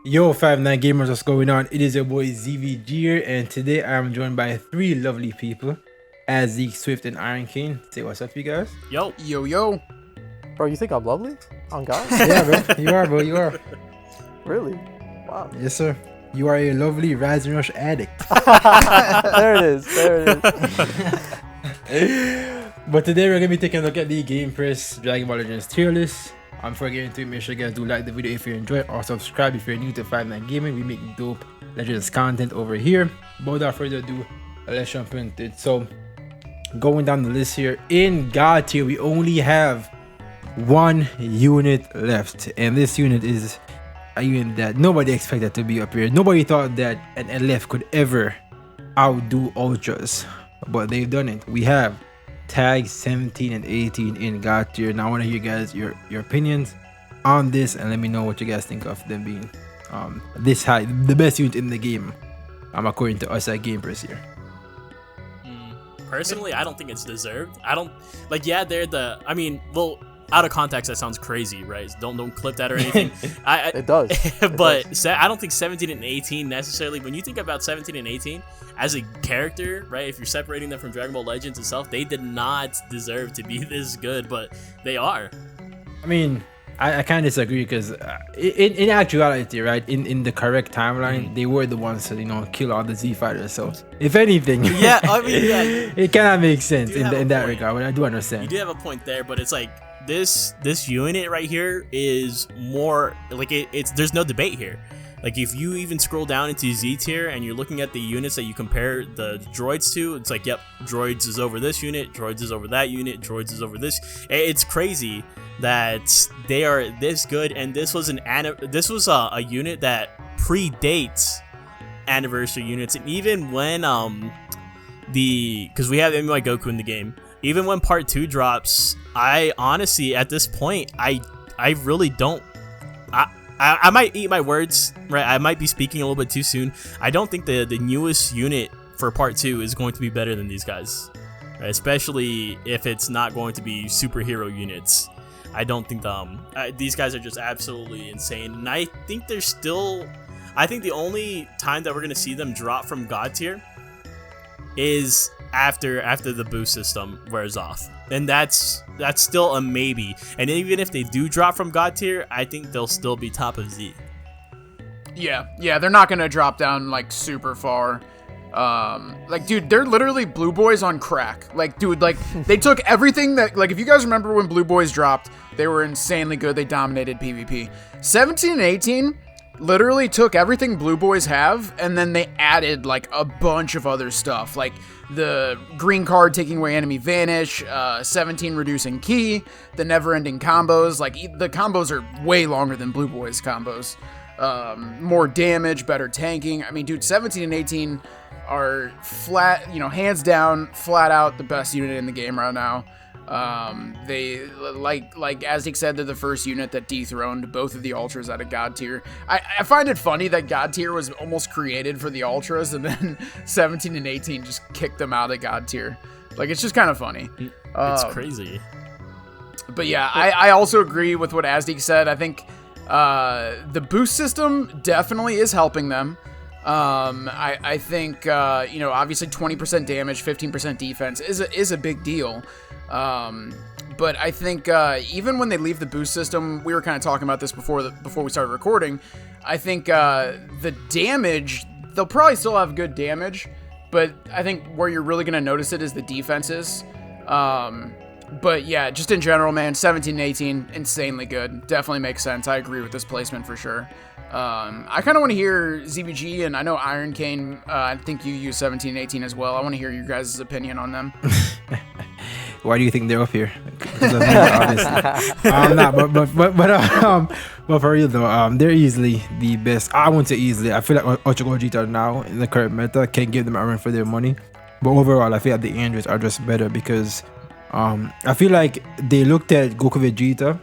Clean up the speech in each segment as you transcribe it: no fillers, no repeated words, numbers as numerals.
Yo, 59 gamers, what's going on? It is your boy ZVG here, and today I'm joined by three lovely people, as Zeke, Swift, and Iron King. Say what's up, you guys. Yo. Yo. Bro, you think I'm lovely? On God? Yeah, bro. You are, bro. You are. Really? Wow. Yes, sir. You are a lovely Rising Rush addict. There it is. But today we're going to be taking a look at the gamepress Dragon Ball Legends tier list. Before getting into it, make sure you guys do like the video if you enjoy it, or subscribe if you're new to 59 Gaming. We make dope Legends content over here. But without further ado, let's jump into it. So, going down the list here, in God tier, we only have one unit left. And this unit is a unit that nobody expected to be up here. Nobody thought that an LF could ever outdo Ultras. But they've done it. We have tags 17 and 18 in God tier. Now I want to hear guys your opinions on this, and let me know what you guys think of them being this high, the best unit in the game, according to us at gamepress here. Personally, I don't think it's deserved. I don't like. Yeah, they're the. I mean, well, out of context, that sounds crazy, right? Don't clip that or anything. It does. But I don't think 17 and 18 necessarily. When you think about 17 and 18 as a character, right? If you're separating them from Dragon Ball Legends itself, they did not deserve to be this good, but they are. I mean, I kind of disagree because in actuality, right? In the correct timeline, they were the ones to kill all the Z fighters. So if anything, yeah, I mean, yeah, it kind of makes sense in that regard. But I do understand. You do have a point there, but it's like this unit right here is more like it's there's no debate here. Like if you even scroll down into Z tier and you're looking at the units that you compare the droids to, it's like, yep, droids is over this unit, droids is over that unit, droids is over this. It's crazy that they are this good, and this was a unit that predates anniversary units. And even when because we have MUI Goku in the game, even when part 2 drops, I honestly at this point I really don't. I might eat my words, right? I might be speaking a little bit too soon. I don't think the newest unit for part 2 is going to be better than these guys, right? Especially if it's not going to be superhero units. I don't think these guys are just absolutely insane. And I think the only time that we're going to see them drop from God tier is after the boost system wears off, and that's still a maybe. And even if they do drop from God tier, I think they'll still be top of Z. Yeah, they're not gonna drop down like super far. Like, dude, they're literally Blue Boys on crack. Like, dude, like they took everything that, like, if you guys remember when Blue Boys dropped, they were insanely good. They dominated PvP. 17 and 18 literally took everything Blue Boys have, and then they added like a bunch of other stuff, like the green card taking away enemy vanish, 17 reducing ki, the never-ending combos. Like the combos are way longer than Blue Boys combos. More damage, better tanking. I mean, dude, 17 and 18 are flat, hands down, flat out the best unit in the game right now. They like as Dick said, they're the first unit that dethroned both of the Ultras out of God tier. I find it funny that God tier was almost created for the Ultras, and then 17 and 18 just kicked them out of God tier. Like, it's just kind of funny. It's crazy. But yeah, I also agree with what Azdik said. I think the boost system definitely is helping them. I think obviously 20% damage, 15% defense is a big deal. But I think even when they leave the boost system, we were kind of talking about this before we started recording. I think the damage, they'll probably still have good damage, but I think where you're really gonna notice it is the defenses. But yeah, just in general, man, 17 and 18, insanely good. Definitely makes sense. I agree with this placement for sure. I kind of want to hear ZBG, and I know Iron Cane, I think you use 17 and 18 as well. I want to hear your guys' opinion on them. Why do you think they're up here? Because of me, obviously. But for real though, they're easily the best. I won't say easily. I feel like Ultra Gogeta now in the current meta can give them a run for their money. But overall, I feel like the androids are just better because I feel like they looked at Goku Vegeta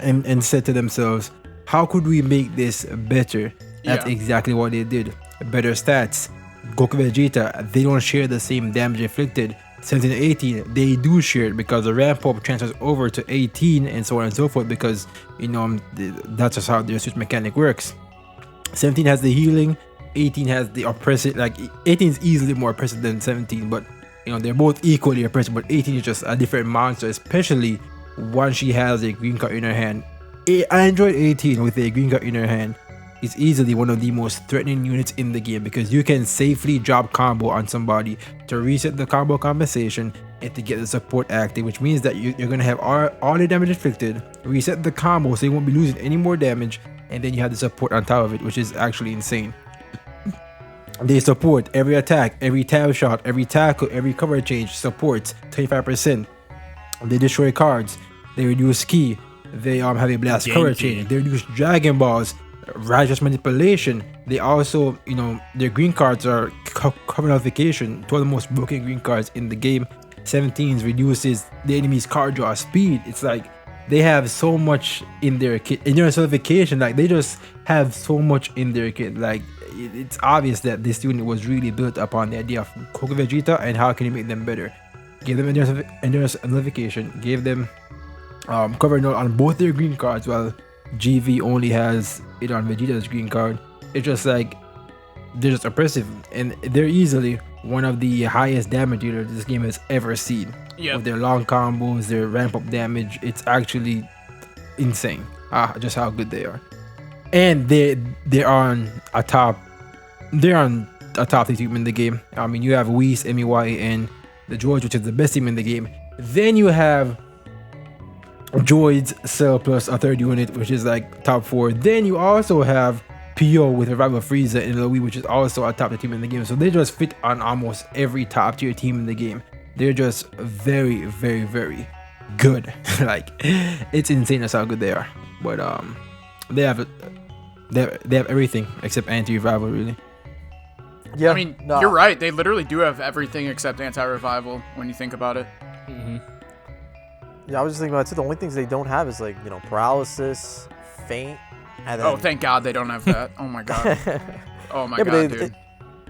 and said to themselves, how could we make this better? That's exactly what they did. Better stats. Goku Vegeta, they don't share the same damage inflicted. 17 and 18, they do share it because the ramp up transfers over to 18 and so on and so forth, because that's just how their switch mechanic works. 17 has the healing, 18 has the oppressive. Like 18 is easily more oppressive than 17, but they're both equally oppressive. But 18 is just a different monster, especially once she has a green card in her hand. I enjoyed 18 with a green card in her hand. It's easily one of the most threatening units in the game because you can safely drop combo on somebody to reset the combo compensation and to get the support active, which means that you're going to have all the damage inflicted, reset the combo so you won't be losing any more damage, and then you have the support on top of it, which is actually insane. They support every attack, every tab shot, every tackle, every cover change, supports 25%. They destroy cards, they reduce ki, they have a blast cover change, they reduce Dragon Balls, righteous manipulation. They also, their green cards are cover nullification, two of the most broken green cards in the game. 17s reduces the enemy's card draw speed. It's like they have so much in their kit. In their certification, like they just have so much in their kit. Like it's obvious that this unit was really built upon the idea of Goku Vegeta and how can you make them better. Give them endurance nullification, gave them cover null on both their green cards, while GV only has it on Vegeta's green card. It's just like they're just oppressive, and they're easily one of the highest damage dealers this game has ever seen. With their long combos, their ramp up damage, it's actually insane. Just how good they are. And they're on a top team in the game. I mean, you have Whis, MUI, and the Droids, which is the best team in the game. Then you have Droids, Cell plus a third unit, which is like top 4. Then you also have PO with Revival Frieza and Louis, which is also a top team in the game. So they just fit on almost every top tier team in the game. They're just very, very, very good. Like it's insane that's how good they are. But they have everything except anti-revival, really. Yeah, I mean, you're right. They literally do have everything except anti-revival when you think about it. Mm-hmm. Yeah, I was just thinking about it too. The only things they don't have is like paralysis, faint, and then... Oh, thank God they don't have that. Oh my God. Oh my God, dude.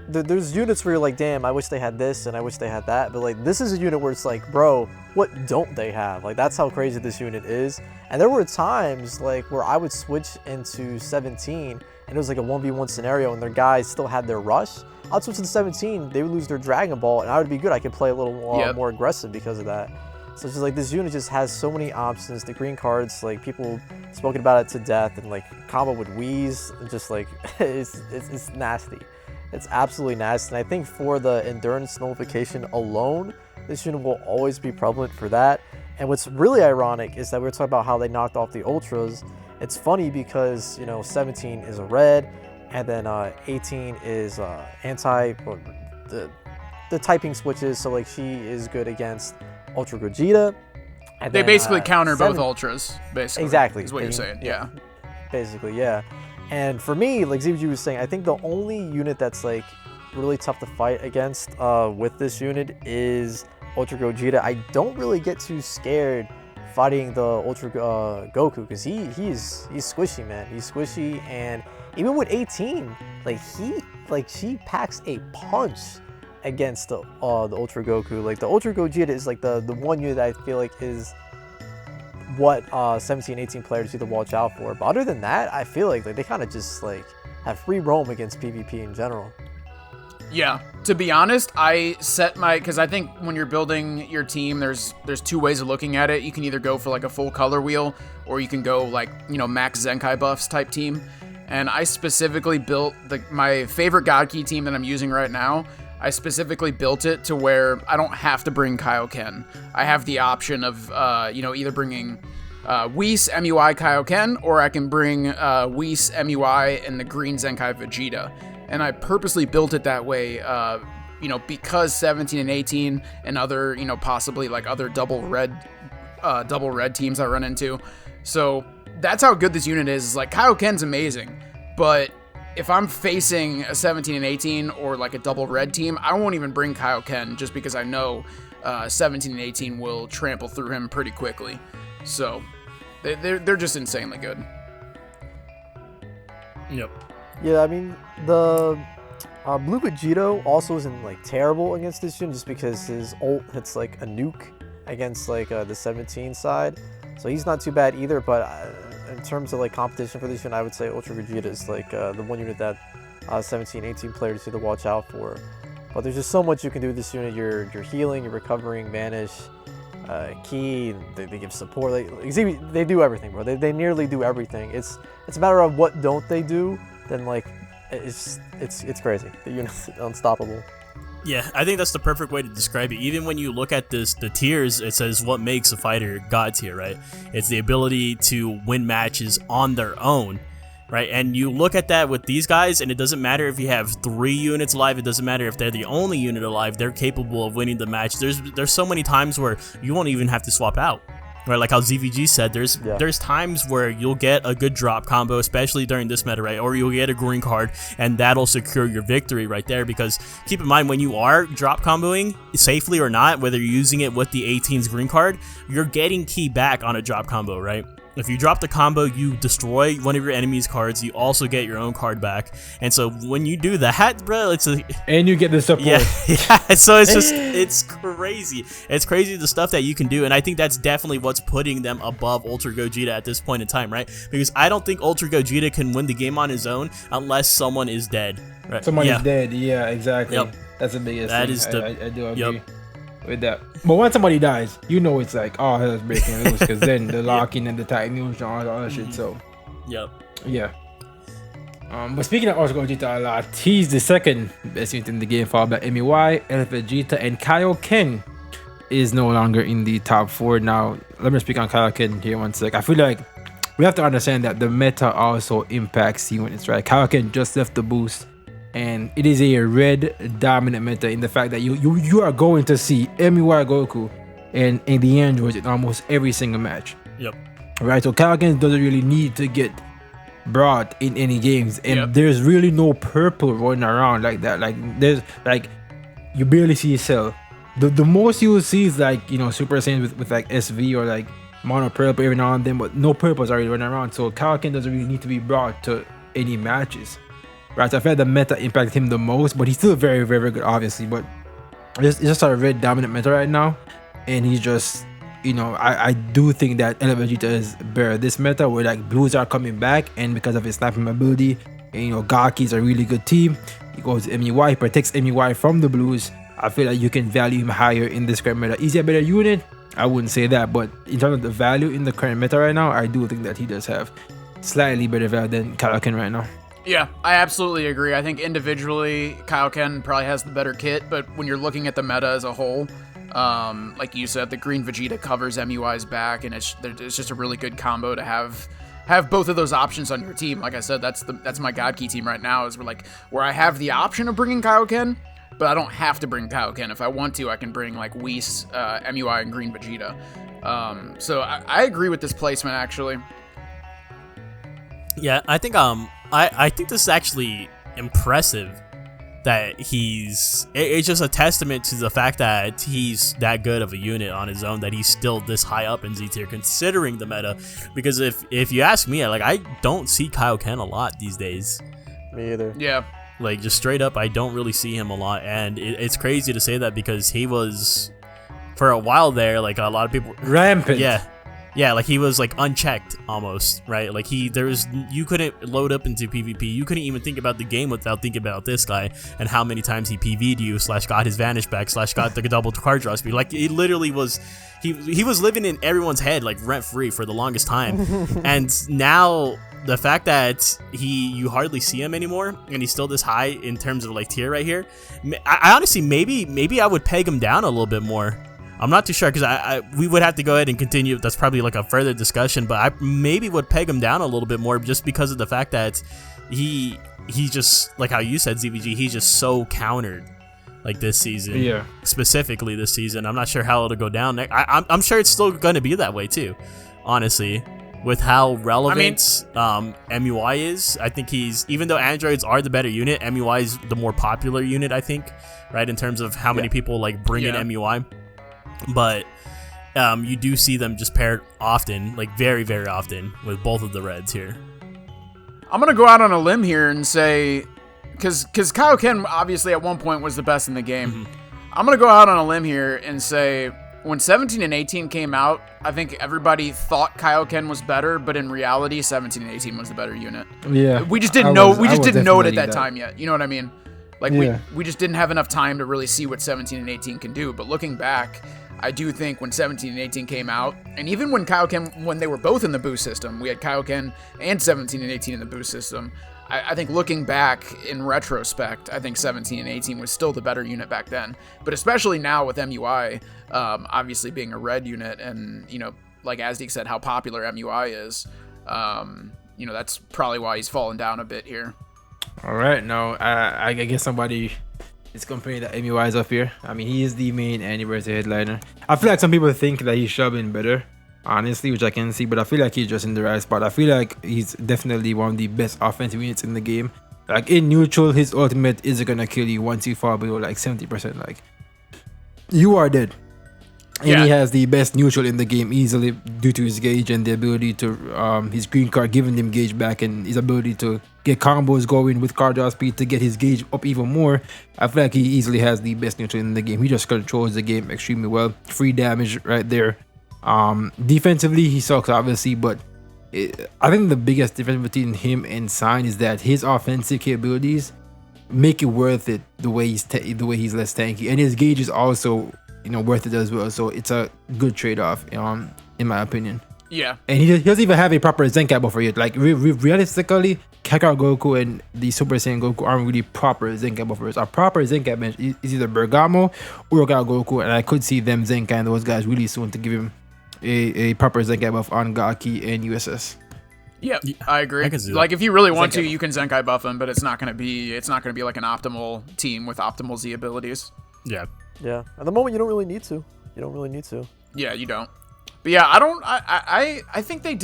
There's units where you're like, damn, I wish they had this and I wish they had that. But like, this is a unit where it's like, bro, what don't they have? Like, that's how crazy this unit is. And there were times like where I would switch into 17 and it was like a 1v1 scenario and their guys still had their rush. I'd switch to the 17, they would lose their Dragon Ball, and I would be good. I could play a little more aggressive because of that. So it's just like this unit just has so many options. The green cards, like people spoken about it to death, and like combo with Whis, just like it's nasty. It's absolutely nasty. And I think for the endurance nullification alone, this unit will always be prevalent for that. And what's really ironic is that we were talking about how they knocked off the ultras. It's funny because 17 is a red, and then 18 is anti the typing switches. So like she is good against Ultra Gogeta. And they then, basically counter both ultras, basically. Exactly. Is what you're saying, yeah. Basically, yeah. And for me, like ZBG was saying, I think the only unit that's like really tough to fight against with this unit is Ultra Gogeta. I don't really get too scared fighting the Ultra Goku because he's squishy, man. He's squishy, and even with 18, she packs a punch against the Ultra Goku. Like the Ultra Gogeta is like the one unit that I feel like is what 17, 18 players need to watch out for. But other than that, I feel like they kind of just like have free roam against PvP in general. Yeah, to be honest, I set because I think when you're building your team, there's two ways of looking at it. You can either go for like a full color wheel, or you can go like max Zenkai buffs type team. And I specifically built my favorite God Key team that I'm using right now. I specifically built it to where I don't have to bring Kaioken. I have the option of, either bringing Whis, MUI, Kaioken, or I can bring Whis, MUI, and the green Zenkai Vegeta. And I purposely built it that way, because 17 and 18 and other, possibly like other double red teams I run into. So that's how good this unit is. Like Kaioken's amazing, but if I'm facing a 17 and 18 or like a double red team, I won't even bring Kaioken just because I know 17 and 18 will trample through him pretty quickly. So they're just insanely good. Yep. Yeah, I mean the Blue Vegito also isn't like terrible against this unit just because his ult hits like a nuke against like the 17 side, so he's not too bad either. But in terms of like competition for this unit, I would say Ultra Gogeta is like the one unit that 17, 18 players need to watch out for. But there's just so much you can do with this unit. You're healing, you're recovering, vanish, key. They give support. They do everything, bro. They nearly do everything. It's a matter of what don't they do. Then like it's crazy. The unit's unstoppable. Yeah, I think that's the perfect way to describe it. Even when you look at the tiers, it says what makes a fighter god tier, right? It's the ability to win matches on their own, right? And you look at that with these guys, and it doesn't matter if you have 3 units alive. It doesn't matter if they're the only unit alive. They're capable of winning the match. There's so many times where you won't even have to swap out. Right, like how ZVG said, there's times where you'll get a good drop combo, especially during this meta, right? Or you'll get a green card, and that'll secure your victory right there. Because keep in mind, when you are drop comboing, safely or not, whether you're using it with the 18's green card, you're getting key back on a drop combo, right? If you drop the combo, you destroy one of your enemy's cards. You also get your own card back, and so when you do that, bro, and you get the support. Yeah. So it's crazy. It's crazy the stuff that you can do, and I think that's definitely what's putting them above Ultra Gogeta at this point in time, right? Because I don't think Ultra Gogeta can win the game on his own unless someone is dead. Right? Someone is dead. Yeah, exactly. Yep. That's the biggest. That thing. is the. I do agree. With that, but when somebody dies, you know it's like, oh, hell's breaking loose, because then the locking and the titan and all that shit. So, yeah. But speaking of Ultra Gogeta a lot, he's the second best unit in the game, followed by MUI, Vegeta, and Kaioken is no longer in the top 4 now. Let me speak on Kaioken here one sec. I feel like we have to understand that the meta also impacts units, right? Kaioken just left the boost. And it is a red dominant meta in the fact that you are going to see MUI Goku and the androids in almost every single match. Yep. Right, so Kaioken doesn't really need to get brought in any games, and there's really no purple running around like that. Like there's like you barely see Cell. The most you will see is like, you know, Super Saiyans with like SV or like mono purple every now and then, but no purples are really running around. So Kaioken doesn't really need to be brought to any matches. Right, so I feel like the meta impacted him the most, but he's still very, very, very good, obviously. But it's just a red dominant meta right now, and he's just, you know, I do think that Vegeta is better this meta, where like blues are coming back, and because of his sniping ability, and you know, Gaki's a really good team. He goes MUI, he protects MUI from the blues. I feel like you can value him higher in this current meta. Is he a better unit? I wouldn't say that, but in terms of the value in the current meta right now, I do think that he does have slightly better value than Kaioken right now. Yeah, I absolutely agree. I think individually, Kaioken probably has the better kit, but when you're looking at the meta as a whole, like you said, the green Vegeta covers MUI's back, and it's just a really good combo to have both of those options on your team. Like I said, that's my God Key team right now, is where I have the option of bringing Kaioken, but I don't have to bring Kaioken. If I want to, I can bring like Whis, MUI, and green Vegeta. So I agree with this placement, actually. Yeah, I think I think this is actually impressive that it's just a testament to the fact that he's that good of a unit on his own, that he's still this high up in Z tier considering the meta. Because if you ask me, like, I don't see Kaioken a lot these days. Me either. Yeah. Like, just straight up, I don't really see him a lot, and it's crazy to say that because he was, for a while there, like a lot of people rampant. Yeah, like he was like unchecked almost, right? Like you couldn't load up into PvP. You couldn't even think about the game without thinking about this guy and how many times he PV'd you / got his vanish back / got the double card draw speed. Like it literally was, he was living in everyone's head like rent free for the longest time. And now the fact that you hardly see him anymore and he's still this high in terms of like tier right here, I honestly maybe I would peg him down a little bit more. I'm not too sure because we would have to go ahead and continue. That's probably like a further discussion, but I maybe would peg him down a little bit more just because of the fact that he just, like how you said, ZVG, he's just so countered like this season. Yeah. Specifically this season. I'm not sure how it'll go down. I'm sure it's still going to be that way too, honestly. With how relevant MUI is, I think even though androids are the better unit, MUI is the more popular unit, I think, right, in terms of how many people like bring in MUI. But you do see them just paired often, like very, very often, with both of the reds here. I'm going to go out on a limb here and say, because Kaioken obviously at one point was the best in the game. I'm going to go out on a limb here and say when 17 and 18 came out, I think everybody thought Kaioken was better, but in reality, 17 and 18 was the better unit. Yeah. We just didn't know. We just didn't know it at definitely that time yet. You know what I mean? Like Yeah. we just didn't have enough time to really see what 17 and 18 can do. But looking back, I do think when 17 and 18 came out, and even when Kaioken, when they were both in the boost system, we had Kaioken and 17 and 18 in the boost system. I think looking back in retrospect, I think 17 and 18 was still the better unit back then. But especially now with MUI, obviously being a red unit, and like Azdeek said, how popular MUI is. That's probably why he's fallen down a bit here. All right, now I guess somebody is complaining that MUI is up here. I mean, he is the main anniversary headliner. I feel like some people think that he should have been better, honestly, which I can see, but I feel like he's just in the right spot. I feel like he's definitely one of the best offensive units in the game. Like in neutral, his ultimate is gonna kill you once you fall below like 70%. Like you are dead. And Yeah. he has the best neutral in the game easily due to his gauge and the ability to his green card giving him gauge back, and his ability to get combos going with card draw speed to get his gauge up even more. I feel like he easily has the best neutral in the game. He just controls the game extremely well. Free damage right there. Defensively, he sucks obviously, but I think the biggest difference between him and Sign is that his offensive capabilities make it worth it the way he's less tanky, and his gauge is also worth it as well. So it's a good trade-off, in my opinion. Yeah. And he doesn't even have a proper Zenkai buffer yet. Like realistically, Kakarot Goku and the Super Saiyan Goku aren't really proper Zenkai buffers. A proper Zenkai bench is either Bergamo or Kakarot Goku, and I could see them Zenkai those guys really soon to give him a proper Zenkai buff on Gaki and USS. Yeah, I agree. I can see that. Like if you really want Zenkai to, buff. you can Zenkai buff him, but it's not gonna be like an optimal team with optimal Z abilities. Yeah. Yeah. At the moment, you don't really need to. You don't really need to. Yeah, you don't. But yeah, I think they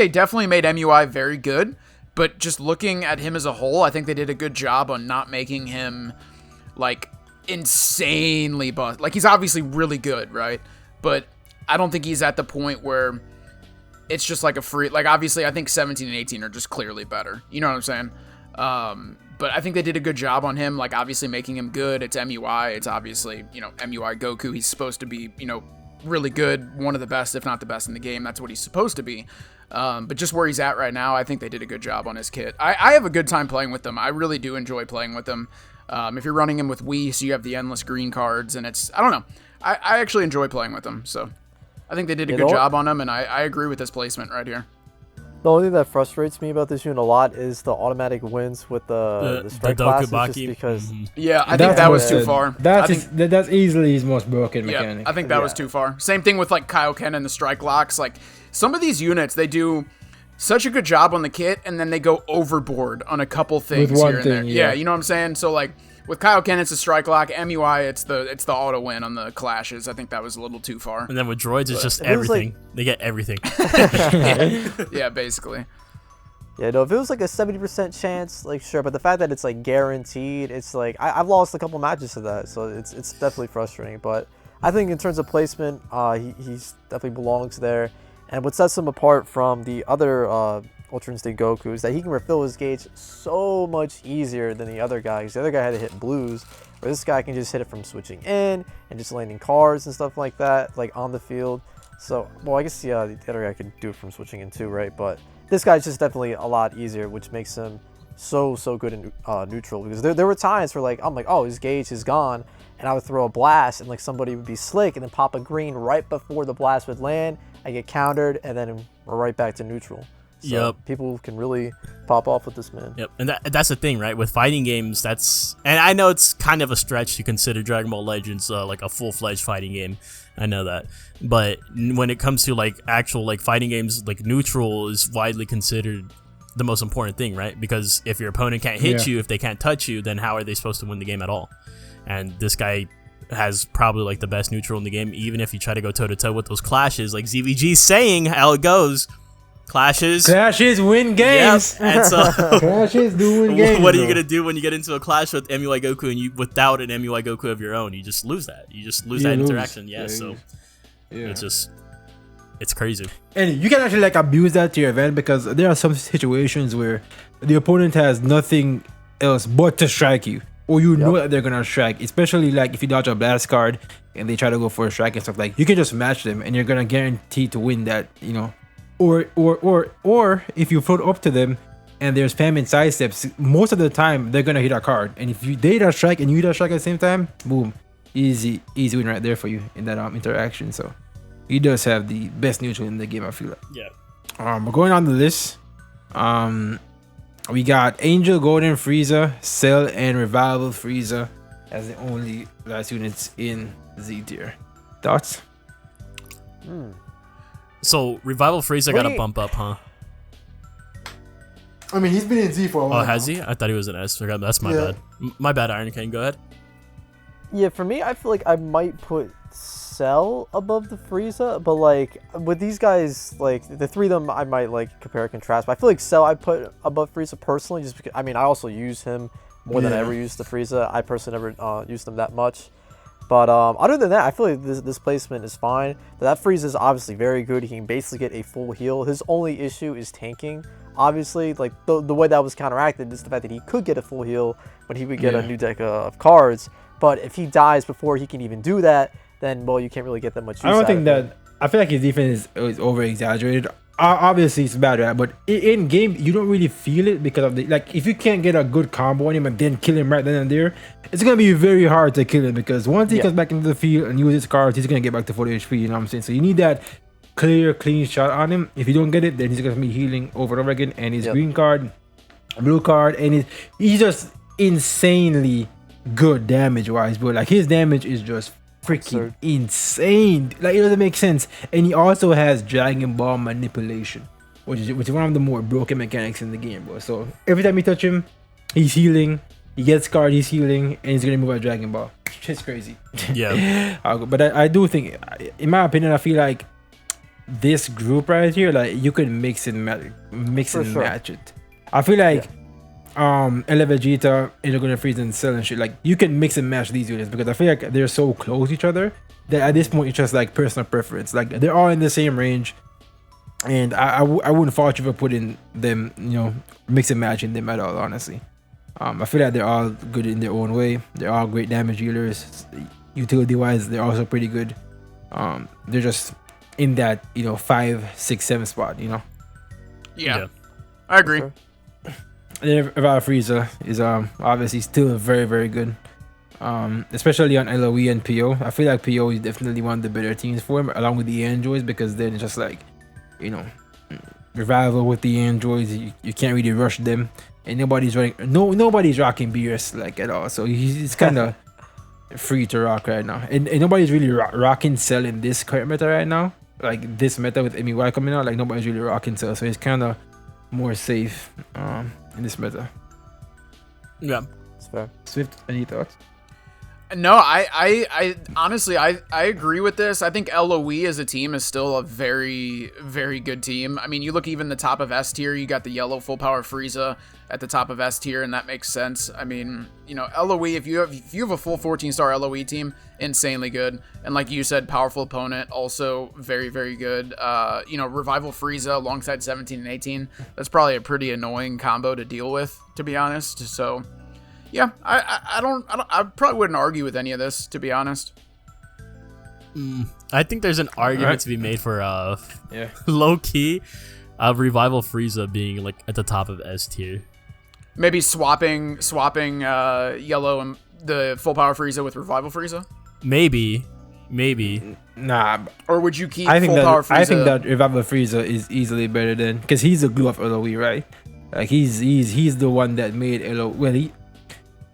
definitely made MUI very good, but just looking at him as a whole, I think they did a good job on not making him like insanely bust. Like he's obviously really good, right? But I don't think he's at the point where it's just like a free, like obviously I think 17 and 18 are just clearly better. You know what I'm saying? But I think they did a good job on him, like obviously making him good. It's MUI. It's obviously, MUI Goku. He's supposed to be, really good, one of the best, if not the best in the game. That's what he's supposed to be. But just where he's at right now, I think they did a good job on his kit. I have a good time playing with them. I really do enjoy playing with them. If you're running him with Wii, so you have the endless green cards, and I don't know. I actually enjoy playing with them. So I think they did a good job on him, and I agree with this placement right here. The only thing that frustrates me about this unit a lot is the automatic wins with the strike classes, just Dokubaki. because Yeah, I think that was too good. far. That's easily his most broken Yeah, mechanic. I think that was too far. Same thing with like Kaioken and the strike locks. Like some of these units, they do such a good job on the kit, and then they go overboard on a couple things With one here and there. thing, Yeah, yeah. you know what I'm saying? So like with Kaioken, it's a strike lock. MUI, it's the auto win on the clashes. I think that was a little too far. And then with droids, it's just it was like- everything. They get everything. Yeah, basically. Yeah, no, if it was like a 70% chance, like sure, but the fact that it's like guaranteed, it's like I've lost a couple matches to that, so it's definitely frustrating. But I think in terms of placement, he's definitely belongs there. And what sets him apart from the other Ultra Instinct Goku is that he can refill his gauge so much easier than the other guy. Because the other guy had to hit blues, where this guy can just hit it from switching in and just landing cards and stuff like that, like on the field. So, well, I guess the other guy can do it from switching in too, right? But this guy's just definitely a lot easier, which makes him so good in neutral. Because there were times where I'm like, oh, his gauge is gone, and I would throw a blast, and like somebody would be slick, and then pop a green right before the blast would land. I get countered, and then we're right back to neutral. So Yep. people can really pop off with this man. Yep, and that's the thing, right? With fighting games, and I know it's kind of a stretch to consider Dragon Ball Legends like a full-fledged fighting game. I know that, but when it comes to like actual like fighting games, like neutral is widely considered the most important thing, right? Because if your opponent can't hit you, if they can't touch you, then how are they supposed to win the game at all? And this guy has probably like the best neutral in the game, even if you try to go toe-to-toe with those clashes, like ZVG's saying how it goes. Clashes win games. Yep. And so Clashes do win games. what are you bro. gonna do when you get into a clash with MUI Goku and you without an MUI Goku of your own? You just lose that. You just lose that interaction. Yeah, so it's crazy. And you can actually like abuse that to your advantage, because there are some situations where the opponent has nothing else but to strike you. or you know that they're gonna strike. Especially like if you dodge a blast card and they try to go for a strike and stuff, like you can just match them and you're gonna guarantee to win that, you know. Or if you float up to them and there's spamming side steps, most of the time they're gonna hit a card. And if they hit a strike and you hit a strike at the same time, boom, easy win right there for you in that interaction. So he does have the best neutral in the game, I feel like. Yeah. We're going on the list. We got Angel, Golden Frieza, Cell, and Revival Frieza as the only last units in Z tier. Thoughts? So Revival Frieza got a bump up, huh? I mean, he's been in Z for a while. Oh, has he? I thought he was an S. That's my bad. My bad, Iron King. Go ahead. Yeah, for me, I feel like I might put Cell above the Frieza, but like with these guys, like the three of them, I might like compare and contrast. But I feel like Cell I put above Frieza personally, just because I mean I also use him more than I ever used the Frieza. I personally never used them that much. But other than that, I feel like this placement is fine. But that Frieza is obviously very good. He can basically get a full heal. His only issue is tanking. Obviously, like the way that was counteracted is the fact that he could get a full heal when he would get a new deck of cards. But if he dies before he can even do that, then well, you can't really get that much use I don't think out of that. I feel like his defense is over exaggerated. Obviously, it's bad, right? But in game, you don't really feel it because of the like. If you can't get a good combo on him and then kill him right then and there, it's gonna be very hard to kill him because once he comes back into the field and uses his cards, he's gonna get back to 40 HP. You know what I'm saying? So you need that clear, clean shot on him. If you don't get it, then he's gonna be healing over and over again. And his green card, blue card, and he's just insanely good damage wise, but like his damage is just freaking insane. Like it doesn't make sense. And he also has Dragon Ball manipulation, which is one of the more broken mechanics in the game, bro. So every time you touch him, he's healing. He gets card, he's healing, and he's gonna move a Dragon Ball. It's crazy. Yeah. But I do think, in my opinion, I feel like this group right here, like you could mix and match it. I feel like Ella Vegeta, Angel, Golden Frieza, and Cell and shit, like you can mix and match these units because I feel like they're so close to each other that at this point it's just like personal preference. Like they're all in the same range, and I wouldn't fault you for putting them, you know, mix and matching them at all, honestly. I feel like they're all good in their own way. They're all great damage healers. Utility wise, they're also pretty good. They're just in that, you know, 5, 6, 7 spot, you know. Yeah. I agree. Sure. And then Revival Frieza is obviously still very, very good. Especially on LOE and PO. I feel like PO is definitely one of the better teams for him, along with the androids, because then it's just like, you know, Revival with the androids, you can't really rush them, and nobody's rocking BS like at all. So he's kind of free to rock right now, and nobody's really rocking Cell in this current meta right now. Like this meta with MUI coming out, like nobody's really rocking Cell, so he's kind of more safe in this meta. Yeah, It's fair. Swift, any thoughts? No, I honestly, I agree with this. I think LOE as a team is still a very, very good team. I mean, you look even the top of S tier, you got the yellow full power Frieza at the top of S tier, and that makes sense. I mean, you know, LOE, if you have a full 14-star LOE team, insanely good. And like you said, powerful opponent, also very, very good. You know, Revival Frieza alongside 17 and 18, that's probably a pretty annoying combo to deal with, to be honest. So yeah, I probably wouldn't argue with any of this, to be honest. I think there's an argument to be made for low key Revival Frieza being like at the top of S tier. Maybe swapping yellow and the full power Frieza with Revival Frieza. Maybe. Nah, Or would you keep I think full power Frieza? I think that Revival Frieza is easily better than, because he's the glue of LOE, right? Like he's the one that made LOE. Well,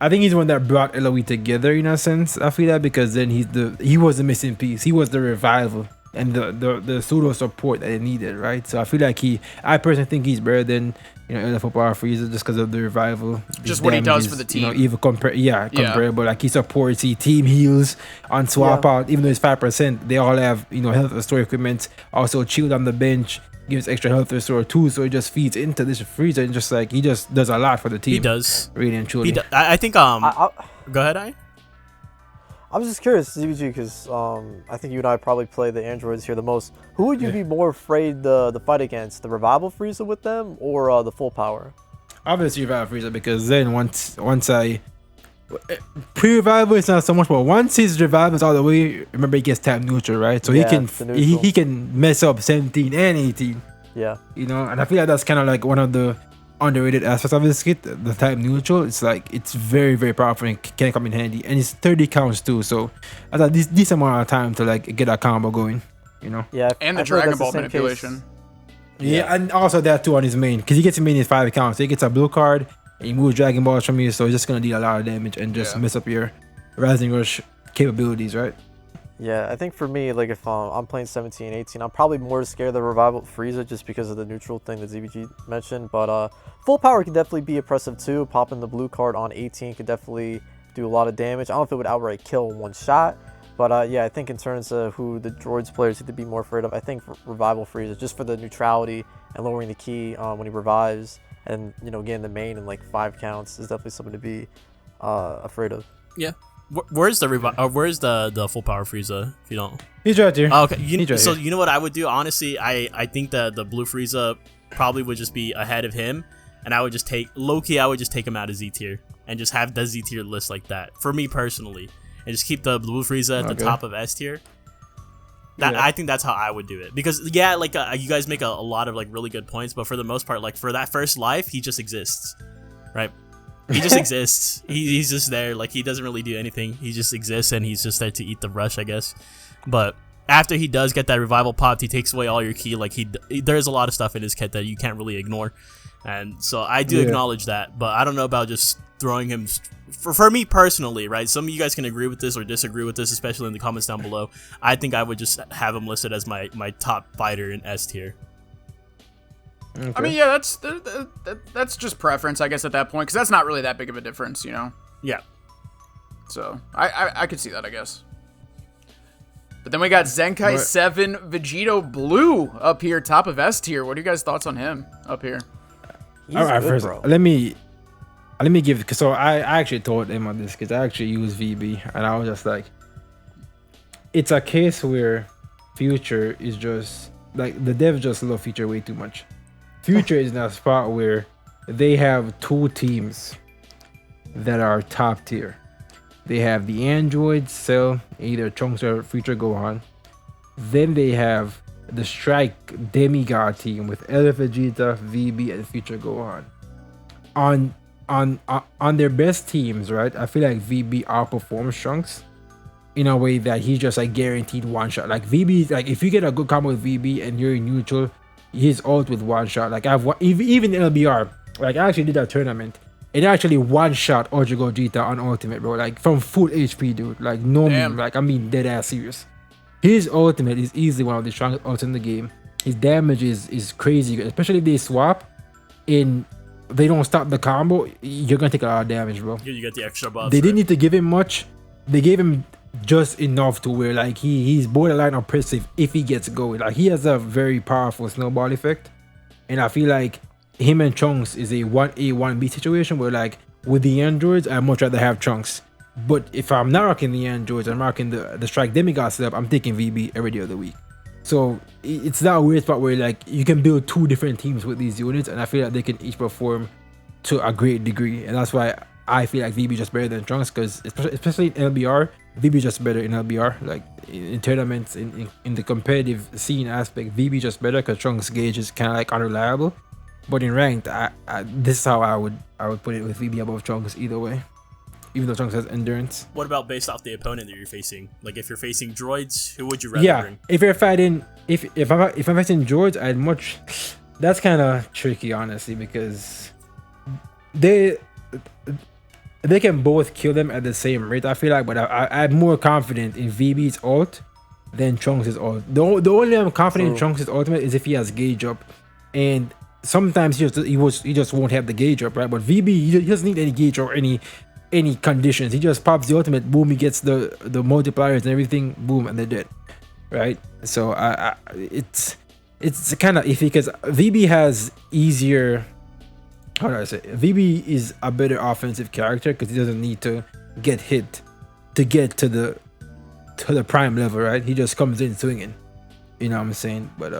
I think he's the one that brought LOE together in a sense. I feel that because then he was the missing piece. He was the revival and the pseudo support that it needed, right? So I feel like I personally think he's better than, you know, LFO Power Frieza just because of the revival. Just what he does for the team. You know, even comparable. Like he supports, he team heals on swap out, even though it's 5%. They all have, you know, health restore equipment. Also chilled on the bench, gives extra health restore too, so it just feeds into this Frieza and just like he just does a lot for the team. He does. Really and truly. I think go ahead, I'm just curious, ZBG, because I think you and I probably play the androids here the most. Who would you be more afraid to fight against? The Revival Frieza with them, or the full power? Obviously Revival Frieza, because then once Pre-revival is not so much, but once his revival is all the way, remember he gets tap neutral, right? So Yeah, he the neutral. he can mess up 17 and 18. Yeah. You know, and I feel like that's kind of like one of the underrated aspects of this kit, the type neutral. It's like it's very, very powerful and can come in handy, and it's 30 counts too. So I thought this amount of time to like get a combo going. You know. Yeah. And I the feel like Dragon that's Ball same manipulation. case. Yeah, and also that too on his main, because he gets him in his 5 counts. So he gets a blue card and he moves Dragon Balls from you, so he's just gonna deal a lot of damage and just mess up your Rising Rush capabilities, right? Yeah, I think for me, like if I'm playing 17, 18, I'm probably more scared of the revival Frieza just because of the neutral thing that ZBG mentioned. But full power can definitely be oppressive too. Popping the blue card on 18 could definitely do a lot of damage. I don't know if it would outright kill in one shot. But yeah, I think in terms of who the droids players need to be more afraid of, I think revival Frieza, just for the neutrality and lowering the key when he revives, and you know, getting the main in like 5 counts is definitely something to be afraid of. Yeah. Where's the where's the full power Frieza? If you don't. He's right here. Oh, okay. He's right here. You know what I would do? Honestly, I think that the blue Frieza probably would just be ahead of him, and I would just take Loki. I would just take him out of Z tier and just have the Z tier list like that for me personally, and just keep the blue Frieza at the top of S tier. I think that's how I would do it, because like you guys make a lot of like really good points, but for the most part, like for that first life, he just exists, right? He just exists. He's just there. Like he doesn't really do anything. He just exists, and he's just there to eat the rush, I guess. But after he does get that revival popped, he takes away all your key. Like there's a lot of stuff in his kit that you can't really ignore, and so I do acknowledge that. But I don't know about just throwing him. For me personally, right? Some of you guys can agree with this or disagree with this, especially in the comments down below. I think I would just have him listed as my top fighter in S tier. Okay. I mean, yeah, that's just preference, I guess, at that point, because that's not really that big of a difference, you know? Yeah. So, I could see that, I guess. But then we got Zenkai 7 Vegito Blue up here, top of S tier. What are you guys' thoughts on him up here? He's All right, good, first, bro. let me give. So I actually told him on this because I actually use VB, and I was just like, it's a case where Future is just like the devs just love Future way too much. Future is in a spot where they have 2 teams that are top tier. They have the androids, Cell, either Trunks or Future Gohan. Then they have the Strike Demigod team with Elf Vegeta, VB, and Future Gohan. On their best teams, right? I feel like VB outperforms Trunks in a way that he's just like guaranteed one shot. Like VB, like if you get a good combo with VB and you're in neutral, his ult with one shot. Like even LBR, like I actually did a tournament. It actually one shot Ultra Gogeta on ultimate, bro. Like from full HP, dude. Like no meme. Like I mean dead ass serious. His ultimate is easily one of the strongest ults in the game. His damage is crazy, especially if they swap and they don't stop the combo. You're gonna take a lot of damage, bro. You get the extra buffs. They didn't need to give him much. They gave him just enough to where like he's borderline oppressive if he gets going. Like he has a very powerful snowball effect, and I feel like him and Trunks is a 1A 1B situation where like with the androids I'd much rather have Trunks, but if I'm not rocking the androids, I'm rocking the Strike Demigod setup, I'm taking VB every day of the week. So it's that weird spot where like you can build 2 different teams with these units, and I feel like they can each perform to a great degree, and that's why I feel like VB just better than Trunks, because especially in LBR, VB just better in LBR. Like in tournaments, in the competitive scene aspect, VB just better because Trunks' gauge is kind of like unreliable. But in ranked, this is how I would put it with VB above Trunks either way, even though Trunks has endurance. What about based off the opponent that you're facing? Like if you're facing droids, who would you rather bring? If you're fighting, if I'm fighting droids, I'd much. That's kind of tricky, honestly, because they can both kill them at the same rate, I feel like, but I'm more confident in VB's ult than Trunks' ult. The only I'm confident in Trunks' ultimate is if he has gauge up, and sometimes he just won't have the gauge up, right? But VB, he doesn't need any gauge or any conditions. He just pops the ultimate, boom, he gets the multipliers and everything, boom, and they're dead, right? So it's kind of iffy because VB has easier. How do I say? VB is a better offensive character because he doesn't need to get hit to get to the prime level, right? He just comes in swinging. You know what I'm saying? But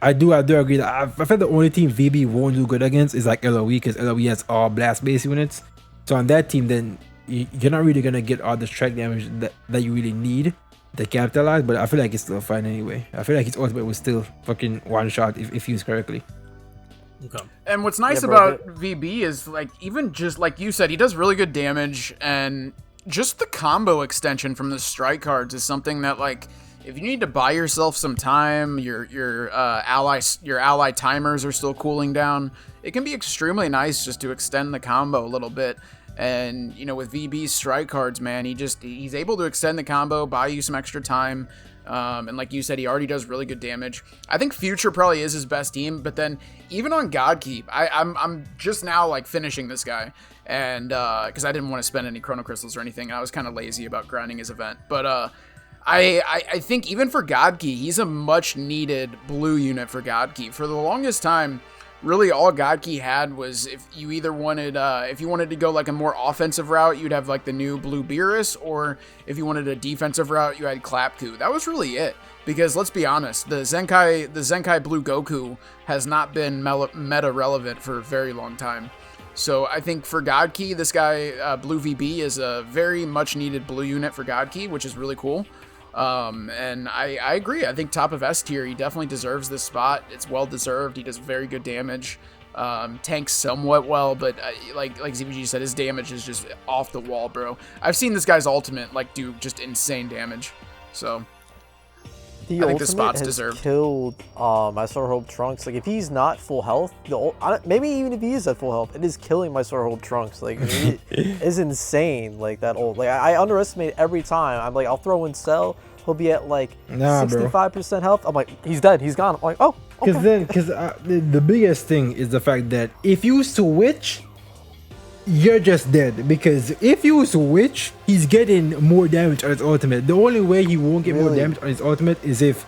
I do agree that I feel the only team VB won't do good against is like LOE, because LOE has all blast based units, So on that team, then you're not really gonna get all the strike damage that you really need to capitalize. But I feel like it's still fine anyway. I feel like his ultimate was still fucking one shot if used correctly. Okay. And what's nice Yeah, bro, about VB is, like, even just like you said, he does really good damage, and just the combo extension from the strike cards is something that, like, if you need to buy yourself some time, your ally timers are still cooling down, it can be extremely nice just to extend the combo a little bit. And, you know, with VB's strike cards, man, he's able to extend the combo, buy you some extra time. And like you said, he already does really good damage. I think Future probably is his best team, but then even on Godkeep, I'm just now like finishing this guy, and because I didn't want to spend any Chrono Crystals or anything, I was kind of lazy about grinding his event. But I think even for Godkeep, he's a much needed blue unit for Godkeep. For the longest time, really all Godkey had was if you either wanted, if you wanted to go like a more offensive route, you'd have like the new Blue Beerus, or if you wanted a defensive route, you had Clapku. That was really it. Because let's be honest, the Zenkai Blue Goku has not been meta relevant for a very long time. So I think for Godkey, this guy, Blue VB, is a very much needed blue unit for Godkey, which is really cool. And I agree. I think top of S tier, he definitely deserves this spot. It's well deserved. He does very good damage. Tanks somewhat well, but like ZBG said, his damage is just off the wall, bro. I've seen this guy's ultimate like do just insane damage. So the I think the ultimate spot's has deserved. killed my Sword Hope Trunks. Like if he's not full health, maybe even if he is at full health, it is killing my Sword Hope Trunks. Like it is insane. Like that old. Like I underestimate it every time. I'm like, I'll throw in Cell. He'll be at like 65% health. I'm like, he's dead. He's gone. I'm like, oh. Okay. Because the biggest thing is the fact that if you switch, you're just dead. Because if you switch, he's getting more damage on his ultimate. The only way he won't get more damage on his ultimate is if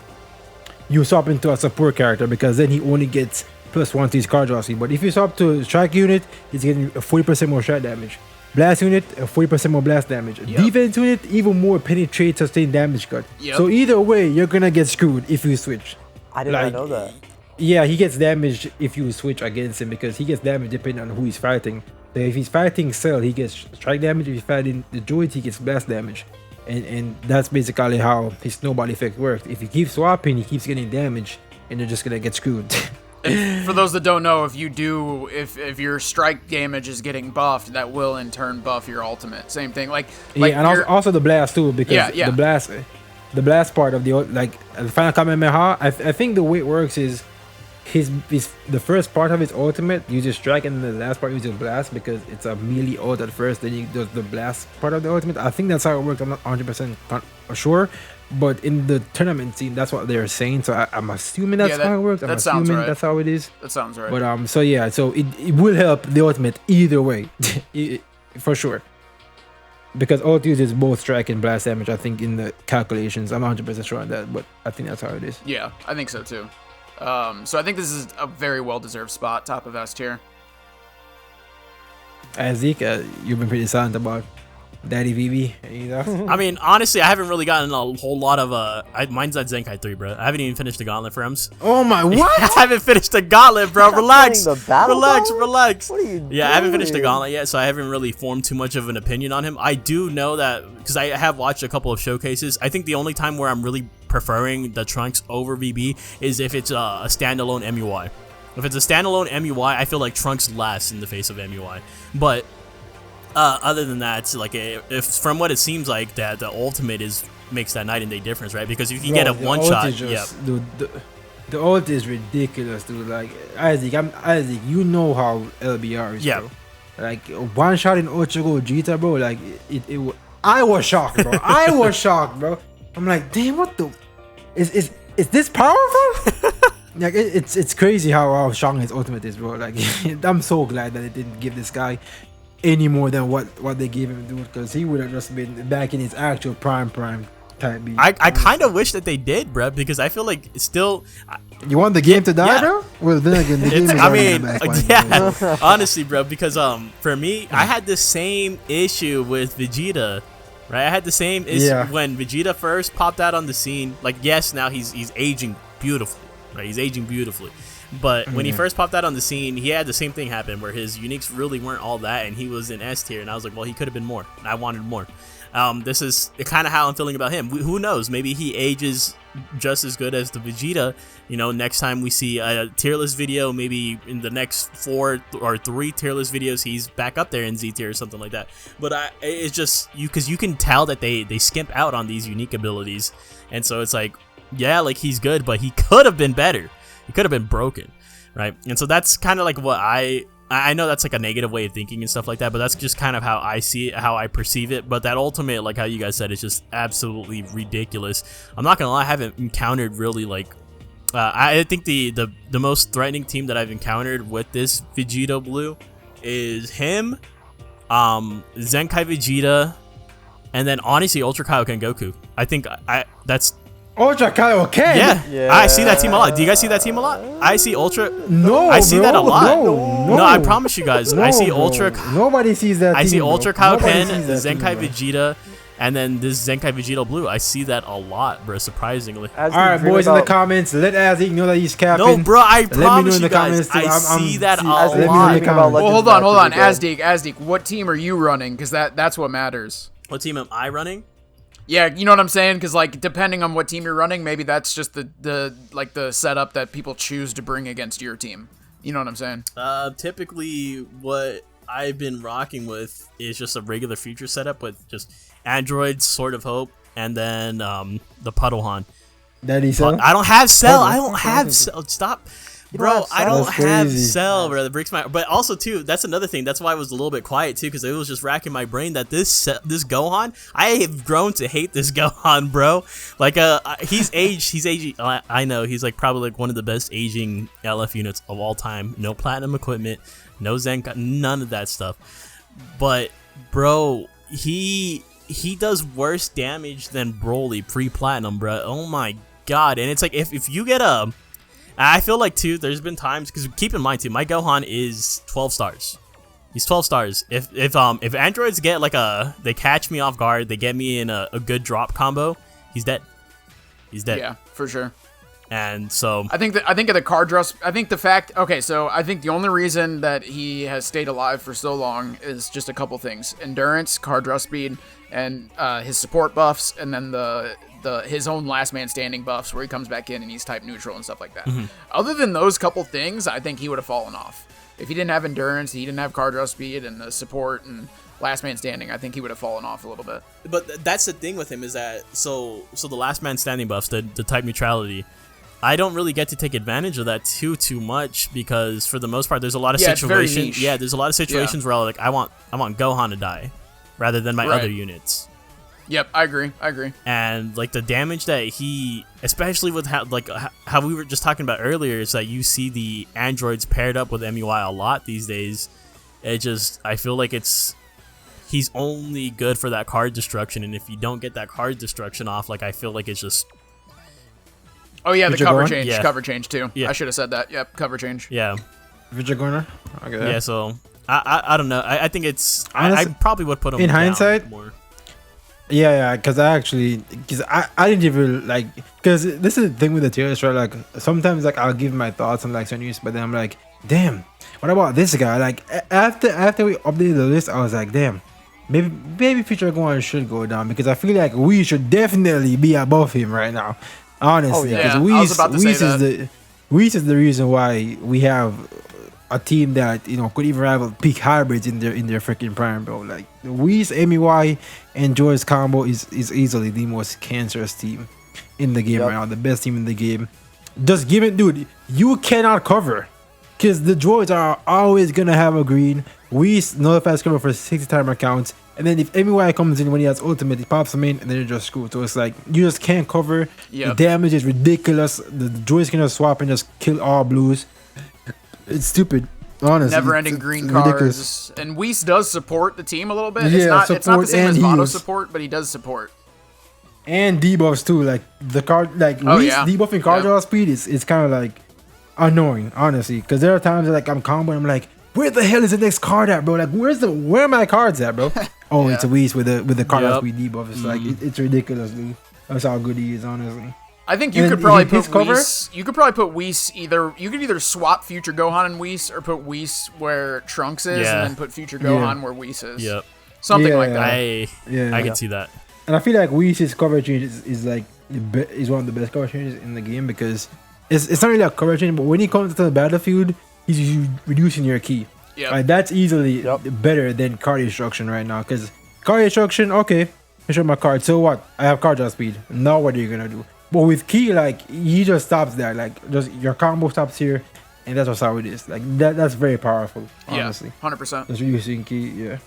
you swap into a support character, because then he only gets +1 to his card draw speed. But if you swap to a strike unit, he's getting 40% more strike damage. Blast unit, 40% more blast damage. Yep. Defense unit, even more penetrate, sustain damage cut. Yep. So either way, you're gonna get screwed if you switch. I did not know that. Yeah, he gets damage if you switch against him, because he gets damage depending on who he's fighting. So if he's fighting Cell, he gets strike damage. If he's fighting the droids, he gets blast damage. And that's basically how his snowball effect works. If he keeps swapping, he keeps getting damage, and you're just gonna get screwed. For those that don't know, if your strike damage is getting buffed, that will in turn buff your ultimate. Same thing. Like yeah, and also the blast too, because the blast part of the final Kamehameha, I think the way it works is the first part of his ultimate uses strike, and the last part uses blast, because it's a melee ult at first, then he does the blast part of the ultimate. I think that's how it works. I'm not 100% sure, but in the tournament scene, that's what they're saying. So I'm assuming that's how it works. I'm assuming that's how it is. That sounds right. But so yeah, so it will help the ultimate either way, for sure. Because ult uses both strike and blast damage, I think, in the calculations. I'm not 100% sure on that, but I think that's how it is. Yeah, I think so too. So I think this is a very well-deserved spot, top of S tier. Zeke, you've been pretty silent about Daddy VB, you know? I mean, honestly, I haven't really gotten a whole lot of mine's at Zenkai 3, bro. I haven't even finished the gauntlet for Ems. Oh my, what? I haven't finished the gauntlet, bro. Relax. Relax. What are you doing? Yeah, I haven't finished the gauntlet yet, so I haven't really formed too much of an opinion on him. I do know that, because I have watched a couple of showcases, I think the only time where I'm really preferring the Trunks over VB is if it's a standalone MUI. If it's a standalone MUI, I feel like Trunks lasts in the face of MUI. But other than that, like, if from what it seems like, that the ultimate makes that night and day difference, right? Because if you get a one shot, dude, the ult is ridiculous, dude. Like Isaac, you know how LBR is, bro. Like one shot in Gogeta, bro. Like I was shocked, bro. I was shocked, bro. I'm like, damn, what the is this powerful? Like it's crazy how strong his ultimate is, bro. Like I'm so glad that it didn't give this guy any more than what they gave him, dude, because he would have just been back in his actual prime type beat. I kind of wish that they did, bro, because I feel like it's still. You want the game to die, bro? Well, then again, the game is already back. Honestly, bro, because for me, I had the same issue with Vegeta. Right, I had the same issue when Vegeta first popped out on the scene. Like, yes, now he's aging beautifully, right? He's aging beautifully, But when he first popped out on the scene, he had the same thing happen where his uniques really weren't all that, and he was in S tier, and I was like, well, he could have been more, and I wanted more. This is kind of how I'm feeling about him. Who knows? Maybe he ages just as good as the Vegeta. You know, next time we see a tier list video, maybe in the next 4 or 3 tier list videos, he's back up there in Z tier or something like that. But it's just because you can tell that they skimp out on these unique abilities, and so it's like, yeah, like he's good, but he could have been better. He could have been broken, right? And so that's kind of like what I know that's like a negative way of thinking and stuff like that, but that's just kind of how I see it, how I perceive it. But that ultimate, like how you guys said, is just absolutely ridiculous. I'm not gonna lie, I haven't encountered really like I think the most threatening team that I've encountered with this Vegito Blue is him, Zenkai Vegeta, and then honestly Ultra Kaioken Goku. I think that's Ultra Kaioken. Yeah, I see that team a lot. Do you guys see that team a lot? I see Ultra. No, I see bro, that a lot. No, I promise you guys. I see bro. Ultra. Nobody sees that. I see team, Ultra bro. Nobody Kaioken, sees that Zenkai team, bro. Vegeta, and then this Zenkai Vegito Blue. I see that a lot, bro. Surprisingly. As All right, we dream boys, in the about- comments, let Azik know that he's capping. No, bro. I Let me know promise in you the guys. comments, too. I see that a as we lot. dream about Well, Legends hold on. matches again. Asdik, what team are you running? Because that's what matters. What team am I running? Yeah, you know what I'm saying? Because like depending on what team you're running, maybe that's just the setup that people choose to bring against your team. You know what I'm saying? Typically, what I've been rocking with is just a regular future setup with just Android, Sword of Hope, and then the Puddlehan. Daddy, so I don't have Cell. Okay. I don't have Cell. Stop. You Bro, don't have I Cell? don't That's have crazy. Cell, bro. That breaks my. But also too, that's another thing. That's why I was a little bit quiet too, because it was just racking my brain that this Gohan. I have grown to hate this Gohan, bro. Like he's aged. He's aging. I know he's like probably like one of the best aging LF units of all time. No platinum equipment, no Zenkai, none of that stuff. But bro, he does worse damage than Broly pre-platinum, bro. Oh my god! And it's like if you get a I feel like too, there's been times, because keep in mind too, my Gohan is 12 stars. He's 12 stars. If androids get like they catch me off guard, they get me in a good drop combo, he's dead. He's dead. Yeah, for sure. And so I think of the card dress. I think the fact. Okay, so I think the only reason that he has stayed alive for so long is just a couple things: endurance, card draw speed, and his support buffs, and then his own last man standing buffs where he comes back in and he's type neutral and stuff like that. Other than those couple things, I think he would have fallen off. If he didn't have endurance, he didn't have card draw speed and the support and last man standing, I think he would have fallen off a little bit. But that's the thing with him is that so the last man standing buffs, the type neutrality, I don't really get to take advantage of that too much, because for the most part there's a lot of Yeah, it's very situations. niche. Yeah, there's a lot of situations where I want Gohan to die rather than my Right. other units. Yep, I agree. And like the damage that he, especially with how we were just talking about earlier, is that you see the androids paired up with MUI a lot these days. I feel like he's only good for that card destruction, and if you don't get that card destruction off, like I feel like it's just Oh yeah, the Vegeta cover Gohan? change. Yeah. Cover change too. Yeah. I should have said that. Yep, cover change. yeah. Vegeta Corner. Okay. Yeah, so I don't know. I think it's I Honestly, probably would put him in down hindsight, more. Yeah, because I didn't even like, because this is the thing with the tier list, right? Like sometimes like I'll give my thoughts on like certain news, but then I'm like, damn, what about this guy? Like after we updated the list, I was like, damn, maybe Future Gohan should go down, because I feel like we should definitely be above him right now, honestly. Oh, yeah. Because I was about to say Whis is the reason why we have a team that could even rival peak hybrids in their freaking prime, bro. Like the Whis, MUI, and Joy's combo is easily the most cancerous team in the game Yep. right now, the best team in the game. Just give it, dude. You cannot cover, because the droids are always gonna have a green. Whis nullifies cover for 60 timer counts, and then if MUI comes in when he has ultimate, he pops him in, and then you're just screwed. So it's like you just can't cover. Yep. The damage is ridiculous. The droids can just swap and just kill all blues. It's stupid, honestly. Never-ending It's green ridiculous. cards. And Whis does support the team a little bit. Yeah, It's not the support same as and Vado heals. support, but he does support. And debuffs too. Like the card, like Oh, Whis yeah. debuffing card Yeah. draw speed is kind of like annoying, honestly. Because there are times that, like I'm comboing, I'm like, where the hell is the next card at, bro? Like where are my cards at, bro? Oh, Yeah. it's a Whis with the card draw Yep. speed debuff. It's like it's ridiculous, dude. That's how good he is, honestly. I think you And could probably his put cover? Whis. You could probably put Whis either. You could either swap Future Gohan and Whis, or put Whis where Trunks is, Yeah. and then put Future Gohan where Whis is. Yep. Something Yeah. like that. I can see that. And I feel like Whis' cover change is like is one of the best cover changes in the game because it's not really a cover change, but when he comes to the battlefield, he's reducing your key. Yep. Like, that's easily better than card destruction right now. Because card destruction, okay, I show my card. So what? I have card draw speed. Now what are you gonna do? But with key, like, he just stops there. Like, just your combo stops here, and that's what's how it is. Like, that's very powerful. Honestly, 100%. just reducing key. Yeah.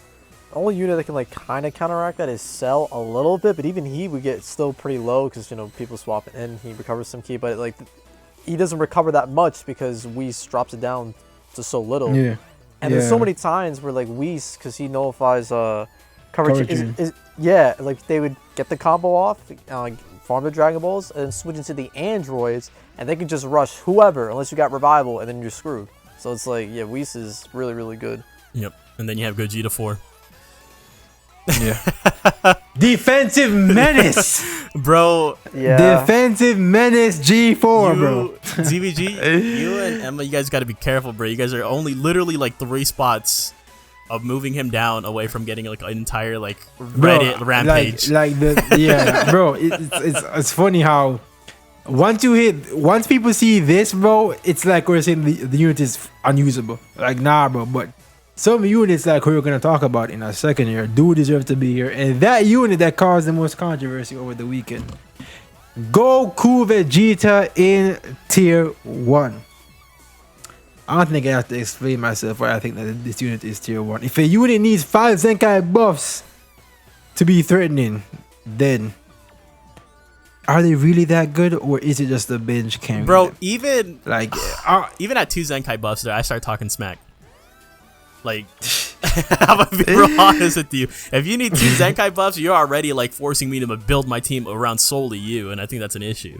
The only unit that can like kind of counteract that is Cell a little bit, but even he would get still pretty low because people swap it in. He recovers some key, but like he doesn't recover that much because Whis drops it down to so little. Yeah. And there's so many times where like Whis, because he nullifies coverage, like they would get the combo off, farm the Dragon Balls, and then switch into the androids, and they can just rush whoever unless you got revival, and then you're screwed. So it's like, yeah, Whis is really, really good. Yep. And then you have Gogeta 4. Yeah. Defensive menace, Bro. Yeah. defensive menace G4, bro. ZBG, you and Emma, you guys got to be careful, bro. You guys are only literally like 3 spots of moving him down away from getting like an entire like Reddit rampage. Bro. It's funny how once people see this, bro, it's like we're saying the unit is unusable. Like, nah, bro, but some units like who we're gonna talk about in a second here do deserve to be here, and that unit that caused the most controversy over the weekend, Goku Vegeta in Tier 1. I don't think I have to explain myself why I think that this unit is Tier 1. If a unit needs 5 Zenkai buffs to be threatening, then are they really that good, or is it just a bench carry? Bro, even like even at 2 Zenkai buffs there, I start talking smack. Like, I'm gonna be real honest with you. If you need 2 Zenkai buffs, you're already like forcing me to build my team around solely you, and I think that's an issue.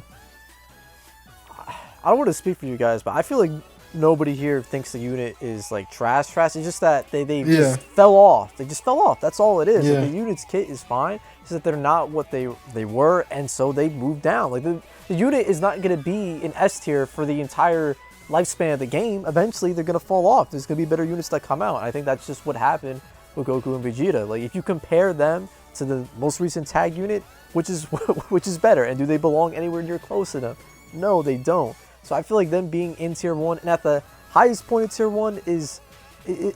I don't want to speak for you guys, but I feel like nobody here thinks the unit is like trash. It's just that they just fell off. They just fell off. That's all it is. Yeah. Like, the unit's kit is fine. It's that they're not what they were, and so they moved down. Like the unit is not going to be in S tier for the entire lifespan of the game. Eventually, they're going to fall off. There's going to be better units that come out. I think that's just what happened with Goku and Vegeta. Like, if you compare them to the most recent tag unit, which is better, and do they belong anywhere near close to them? No, they don't. So I feel like them being in Tier 1 and at the highest point of Tier 1 is,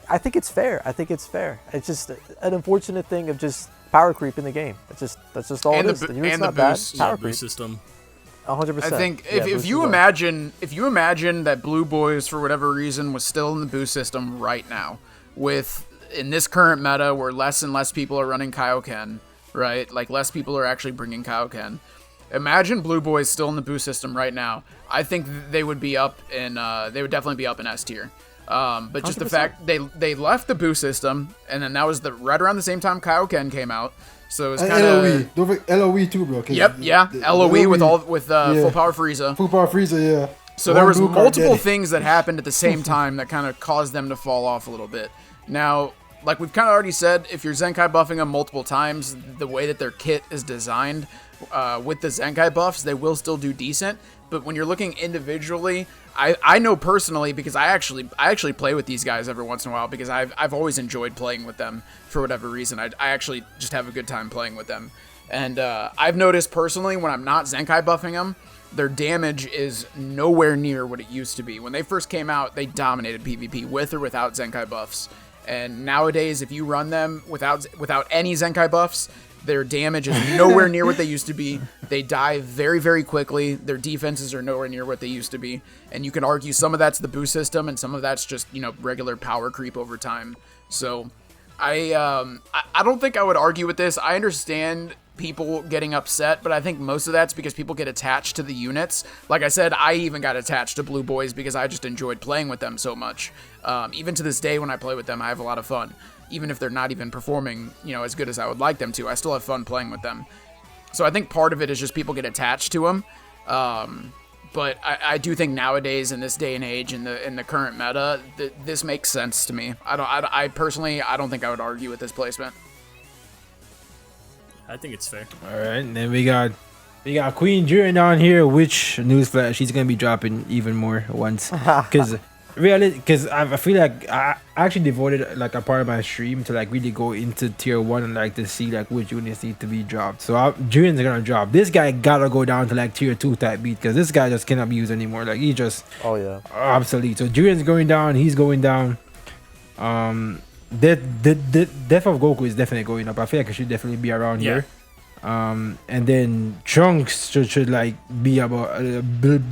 I think it's fair. It's just an unfortunate thing of just power creep in the game. That's just all it is. The unit's not bad. Power creep. System. 100%. I think if you imagine that Blue Boys for whatever reason was still in the boost system right now, with in this current meta where less and less people are running Kaioken, right? Like less people are actually bringing Kaioken. Imagine Blue Boys still in the boost system right now. I think they would be up in they would definitely be up in S tier. But just 100%. the fact they left the boost system, and then that was right around the same time Kaioken came out. So it's kind LOE. of Don't forget LOE too, bro. Yep, yeah, LOE with full power Frieza. Full power Frieza, yeah. So there was multiple things that happened at the same time that kind of caused them to fall off a little bit. Now, like we've kind of already said, if you're Zenkai buffing them multiple times, the way that their kit is designed with the Zenkai buffs, they will still do decent. But when you're looking individually, I know personally because I actually play with these guys every once in a while because I've always enjoyed playing with them for whatever reason. I actually just have a good time playing with them. And I've noticed personally when I'm not Zenkai buffing them, their damage is nowhere near what it used to be. When they first came out, they dominated PvP with or without Zenkai buffs. And nowadays, if you run them without any Zenkai buffs, their damage is nowhere near what they used to be. They die very, very quickly. Their defenses are nowhere near what they used to be. And you can argue some of that's the boost system and some of that's just, regular power creep over time. So I don't think I would argue with this. I understand people getting upset, but I think most of that's because people get attached to the units. Like I said, I even got attached to Blue Boys because I just enjoyed playing with them so much. Even to this day when I play with them, I have a lot of fun. Even if they're not even performing, as good as I would like them to, I still have fun playing with them. So I think part of it is just people get attached to them. But I do think nowadays in this day and age in the current meta, this makes sense to me. I personally don't think I would argue with this placement. I think it's fair. All right, and then we got We got Queen Jiren down here, which newsflash, she's gonna be dropping even more once. Because I feel like I actually devoted like a part of my stream to like really go into tier 1 and like to see like which units need to be dropped. So Jiren's gonna drop. This guy gotta go down to like tier 2 type beat because this guy just cannot be used anymore. Like he just obsolete. So Jiren's going down. He's going down. The death of Goku is definitely going up. I feel like it should definitely be around here. And then Trunks should like be about a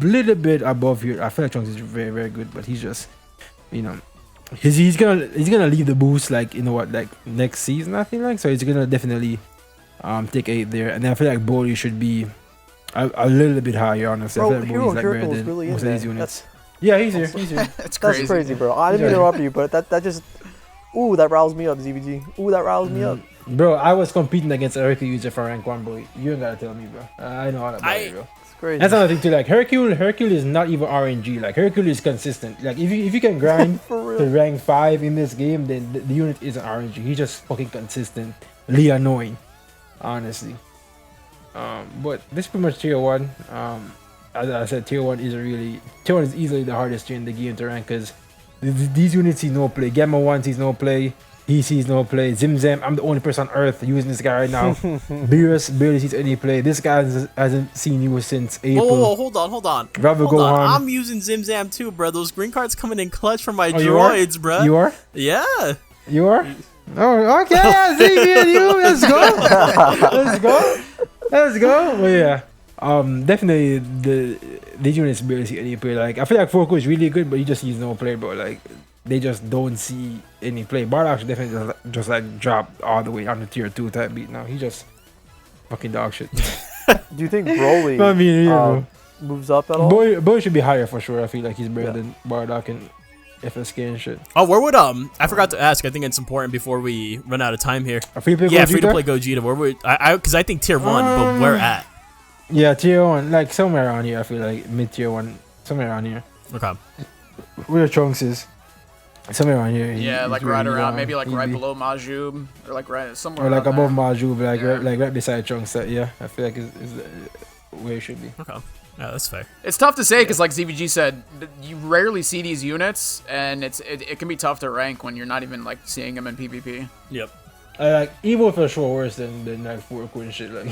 little bit above here. I feel like Trunks is very, very good, but he's just, you know, he's gonna leave the boost like, you know what, like next season, I feel like. So he's gonna definitely take 8 there, and then I feel like Broly should be a little bit higher, honestly. Bro, I feel like Broly's like better than really most of these units. That's, yeah, he's here. He's here. It's crazy. That's crazy, bro. I didn't mean to interrupt you, but that just, ooh, that roused me up, ZBG. Ooh, that roused me up. Bro, I was competing against a Hercule user for rank 1, bro. You ain't gotta tell me, bro. I know all about it, bro. It's crazy. That's another thing too. Like Hercule is not even RNG. Like Hercule is consistent. Like if you can grind For to real. rank 5 in this game, then the unit isn't RNG. He's just fucking consistently annoying, honestly. But this is pretty much tier 1. As I said, tier 1 is easily the hardest tier in the game to rank because these units see no play. Gamma 1 sees no play. He sees no play. Zimzam, I'm the only person on earth using this guy right now. Beerus barely sees any play. This guy hasn't seen you since April. Whoa, hold on. Bravo, Hold on. Gohan. I'm using Zimzam too, bro. Those green cards coming in clutch from my Oh, you are? droids, bro. You are? Yeah. You are? Oh, okay. Yeah, see me and you. Let's go. Let's go. Well, yeah. Definitely these units barely see any play. Like I feel like Foucault is really good, but he just sees no play, bro. Like they just don't see any play. Bardock should definitely just like drop all the way on the tier 2 type beat now. He just fucking dog shit. Do you think Broly I mean, yeah, moves up at all? Boy should be higher for sure. I feel like he's better than Bardock and FSK and shit. Oh, where would I forgot to ask. I think it's important before we run out of time here. Free to play Yeah, Gogeta? free to play Gogeta. Where would because I think tier 1, but where at? Yeah, tier 1, like somewhere around here. I feel like mid tier 1, somewhere around here. Okay. Where Trunks is. Somewhere around here. Yeah, he's like where right he, around, maybe like he'd right be. below Majub, or like right somewhere. Or like around above there. Majub, like Yeah. right beside Trunks. Yeah, I feel like is where it should be. Okay. Yeah, that's fair. It's tough to say because, like ZVG said, you rarely see these units, and it can be tough to rank when you're not even like seeing them in PvP. Yep. Like Evo for sure worse than like Furko and shit. Like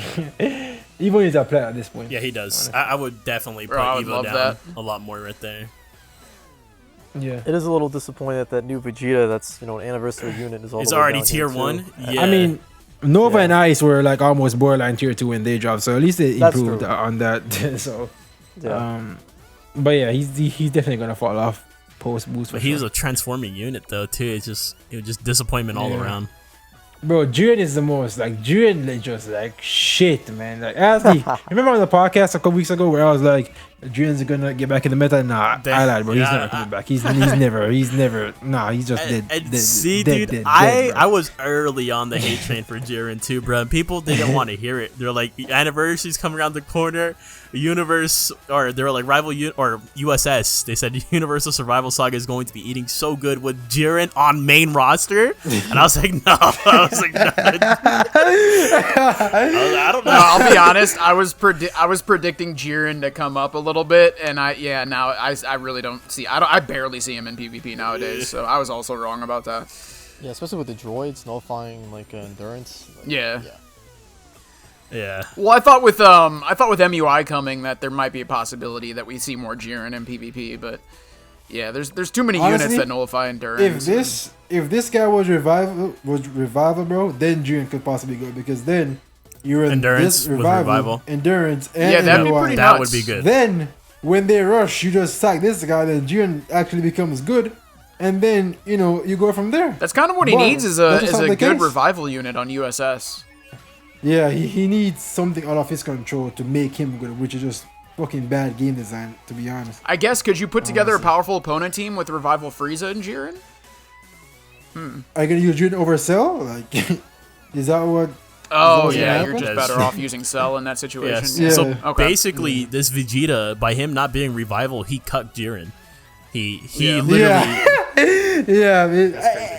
Evo is a player at this point. Yeah, he does. I would definitely put Bro, I would Evo love down that. a lot more right there. Yeah. It is a little disappointing that new Vegeta, that's, you know, an anniversary unit, is all It's the way already down tier here, 1. too. Yeah. I mean, Nova Yeah. and Ice were like almost borderline tier 2 when they dropped, so at least they That's improved true. on that. So, Yeah. but yeah, he's definitely gonna fall off post boost. but he was a transforming unit though too. It was just disappointment all Yeah. around. Bro, Jiren is the most like Jiren is just like shit, man. Like honestly, remember on the podcast a couple weeks ago where I was like, Jiren's gonna get back in the meta? Nah, I lied, bro. He's Yeah, never coming back. He's never. Nah, he's just dead. And dead, see, dead, dude, dead, I bro. was early on the hate train for Jiren too, bro. People didn't want to hear it. They're like, the anniversary's coming around the corner. Universe, or they were like or USS. They said Universal Survival Saga is going to be eating so good with Jiren on main roster, and I was like, no. I was like, no. I don't know. No, I'll be honest. I was predicting Jiren to come up a little bit, and I really don't see. I barely see him in PvP nowadays. So I was also wrong about that. Yeah, especially with the droids nullifying like endurance. Like, Yeah. Yeah. Well, I thought with MUI coming that there might be a possibility that we see more Jiren in PvP, but yeah, there's too many Honestly, units that nullify endurance. If this guy was revival, bro, then Jiren could possibly go because then you're in Endurance this with revival, revival. endurance, and Yeah, that'd be MUI. pretty That nuts. would be good. Then when they rush, you just sack this guy. Then Jiren actually becomes good, and then you go from there. That's kind of what he But needs is that's a just not the good case. revival unit on USS. Yeah, he needs something out of his control to make him good, which is just fucking bad game design, to be honest. I guess could you put together a powerful opponent team with revival Frieza and Jiren? Are you gonna use Jiren over Cell? Like, is that what? Oh what's gonna yeah, you're happen? just better off using Cell in that situation. Yes. Yeah. So Okay. basically, this Vegeta, by him not being revival, he cut Jiren. He Yeah. literally. Yeah,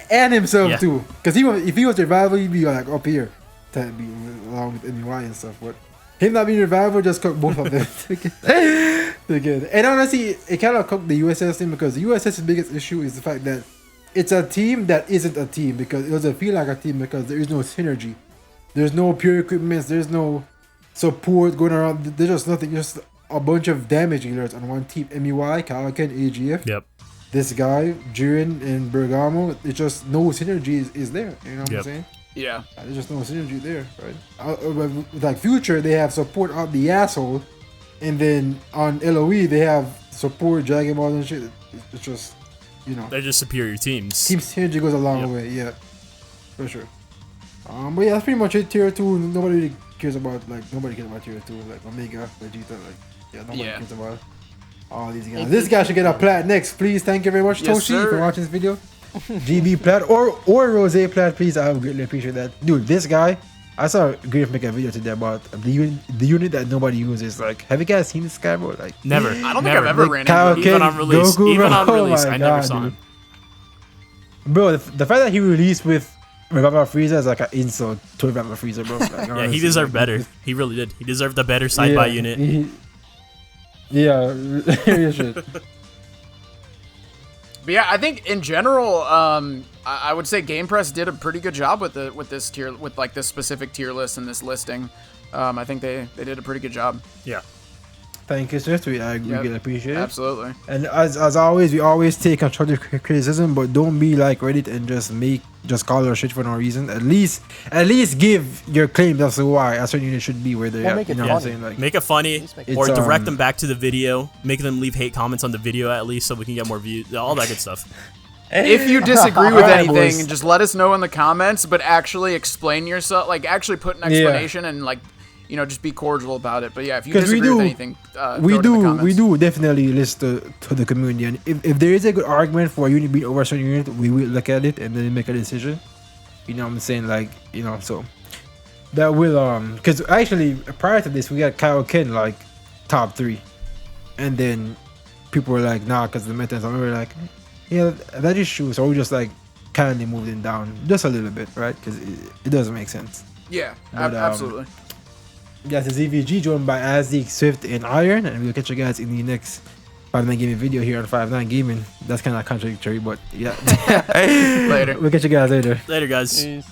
and himself Yeah. too. Because if he was revival, he'd be like up here, type be along with MUI and stuff. But Him not being revival just cooked both of them. Together. And honestly, it kind of cooked the USS team because the USS's biggest issue is the fact that it's a team that isn't a team because it doesn't feel like a team because there is no synergy. There's no pure equipment. There's no support going around. There's just nothing. Just a bunch of damage dealers on one team. MUI, Kawaken, AGF. Yep. This guy, Jiren and Bergamo. It's just no synergy is there. You know what I'm saying? Yeah. There's just no synergy there, right? With like Future, they have support out the asshole, and then on LOE they have support Dragon Ball and shit. It's just, you know, They're just superior teams. team synergy goes a long way, yeah, for sure. But yeah, that's pretty much it. Tier 2, nobody really cares about Tier 2, like Omega, Vegeta, like nobody cares about all these guys. This guy should get a plat next, please. Thank you very much, Yes, Toshi, sir. for watching this video. GB plat or Rose plat, please. I would greatly appreciate that, dude. This guy, I saw Griff make a video today about the unit that nobody uses. Like, have you guys seen this guy, bro? Like, Never. I don't think I've ever ran into Kawaken, him. Even on release. Goku, Even on bro. Oh release, my I never God, saw dude. him. Bro, the fact that he released with Revival Frieza is like an insult to Revival Frieza, bro. Like, Yeah, honestly, he deserved like, better. He really did. He deserved a better side-by unit. Yeah, real shit. But yeah, I think in general, I would say GamePress did a pretty good job with this tier, with like this specific tier list and this listing. I think they did a pretty good job. Yeah. Thank you, sir. We really appreciate it. Absolutely. And as always, we always take constructive criticism, but don't be like Reddit and just call our shit for no reason. At least give your claims as to why a certain unit should be where they Or are. make You it know what I'm funny. saying? Like, Make it funny, make it or funny. direct them back to the video. Make them leave hate comments on the video at least, so we can get more views. All that good stuff. If you disagree with Alright, anything, boys. just let us know in the comments, but actually explain yourself, like actually put an explanation and like, you know, just be cordial about it. But yeah, if you 'Cause we disagree with do- anything, throw we it in the do comments. definitely listen to the community, and if there is a good argument for a unit being over a certain unit, we will look at it and then make a decision. You know what I'm saying? Like, you know, so that will because actually prior to this we got Kaioken like top 3, and then people were like, nah, because the meta. And we were like, yeah, that is true. So we just like kindly moved it down just a little bit, right? Because it doesn't make sense. Yeah, But, absolutely. That's the ZVG joined by Azzy, Swift, and Iron, and we'll catch you guys in the next 5-9 Gaming video here on 5-9 Gaming. That's kind of contradictory, but yeah. Later. We'll catch you guys later. Later, guys. Peace.